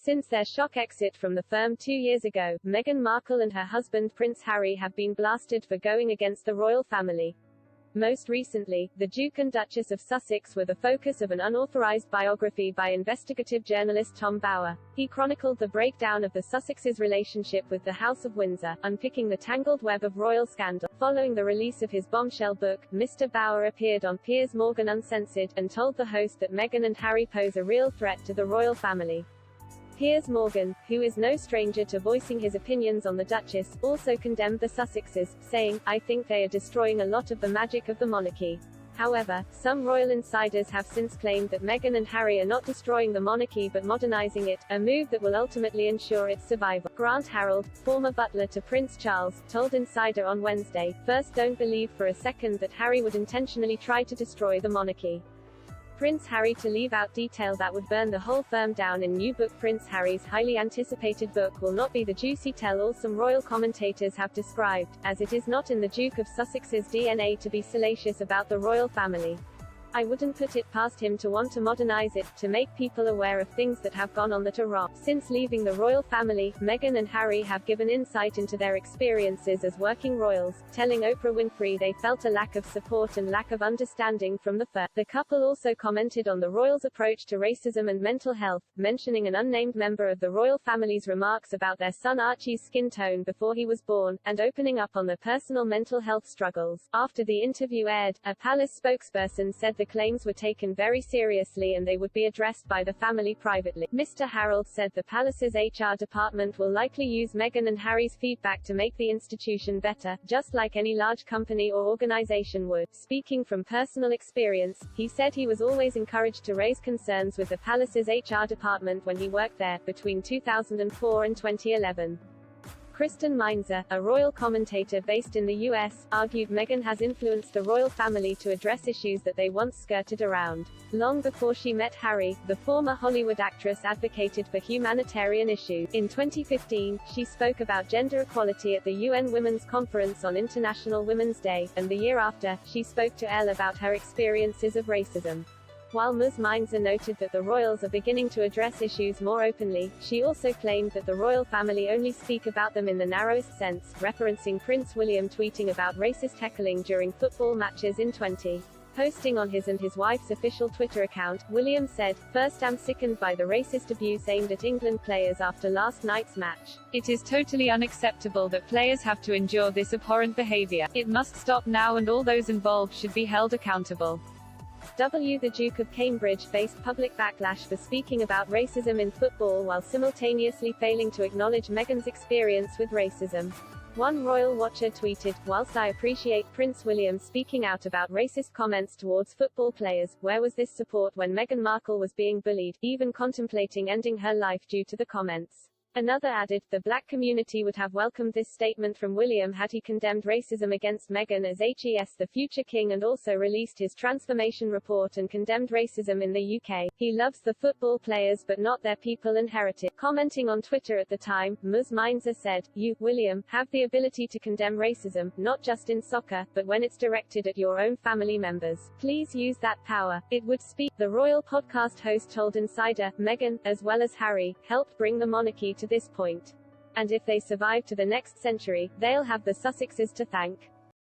Since their shock exit from the firm 2 years ago, Meghan Markle and her husband Prince Harry have been blasted for going against the royal family. Most recently, the Duke and Duchess of Sussex were the focus of an unauthorized biography by investigative journalist Tom Bower. He chronicled the breakdown of the Sussexes' relationship with the House of Windsor, unpicking the tangled web of royal scandal. Following the release of his bombshell book, Mr. Bower appeared on Piers Morgan Uncensored, and told the host that Meghan and Harry pose a real threat to the royal family. Piers Morgan, who is no stranger to voicing his opinions on the Duchess, also condemned the Sussexes, saying, "I think they are destroying a lot of the magic of the monarchy." However, some royal insiders have since claimed that Meghan and Harry are not destroying the monarchy but modernising it, a move that will ultimately ensure its survival. Grant Harold, former butler to Prince Charles, told Insider on Wednesday, "First, don't believe for a second that Harry would intentionally try to destroy the monarchy. Prince Harry to leave out detail that would burn the whole firm down in new book." Prince Harry's highly anticipated book will not be the juicy tell-all some royal commentators have described, as it is not in the Duke of Sussex's DNA to be salacious about the royal family. "I wouldn't put it past him to want to modernise it, to make people aware of things that have gone on that are wrong." Since leaving the royal family, Meghan and Harry have given insight into their experiences as working royals, telling Oprah Winfrey they felt a lack of support and lack of understanding from the firm. The couple also commented on the royals' approach to racism and mental health, mentioning an unnamed member of the royal family's remarks about their son Archie's skin tone before he was born, and opening up on their personal mental health struggles. After the interview aired, a palace spokesperson said the claims were taken very seriously and they would be addressed by the family privately. Mr. Harold said the palace's HR department will likely use Meghan and Harry's feedback to make the institution better, just like any large company or organization would. Speaking from personal experience, he said he was always encouraged to raise concerns with the palace's HR department when he worked there, between 2004 and 2011. Kristen Meinzer, a royal commentator based in the US, argued Meghan has influenced the royal family to address issues that they once skirted around. Long before she met Harry, the former Hollywood actress advocated for humanitarian issues. In 2015, she spoke about gender equality at the UN Women's Conference on International Women's Day, and the year after, she spoke to Elle about her experiences of racism. While Ms. Meinzer noted that the royals are beginning to address issues more openly, she also claimed that the royal family only speak about them in the narrowest sense, referencing Prince William tweeting about racist heckling during football matches in 20. Posting on his and his wife's official Twitter account, William said, "First, I'm sickened by the racist abuse aimed at England players after last night's match. It is totally unacceptable that players have to endure this abhorrent behavior. It must stop now and all those involved should be held accountable." The Duke of Cambridge faced public backlash for speaking about racism in football while simultaneously failing to acknowledge Meghan's experience with racism. One royal watcher tweeted, "Whilst I appreciate Prince William speaking out about racist comments towards football players, where was this support when Meghan Markle was being bullied, even contemplating ending her life due to the comments?" Another added, "The black community would have welcomed this statement from William had he condemned racism against Meghan as HES the future king and also released his transformation report and condemned racism in the UK. He loves the football players but not their people and heritage." Commenting on Twitter at the time, Ms. Meinzer said, "You, William, have the ability to condemn racism, not just in soccer, but when it's directed at your own family members. Please use that power. It would speak." The royal podcast host told Insider, Meghan, as well as Harry, helped bring the monarchy to this point. And if they survive to the next century, they'll have the Sussexes to thank.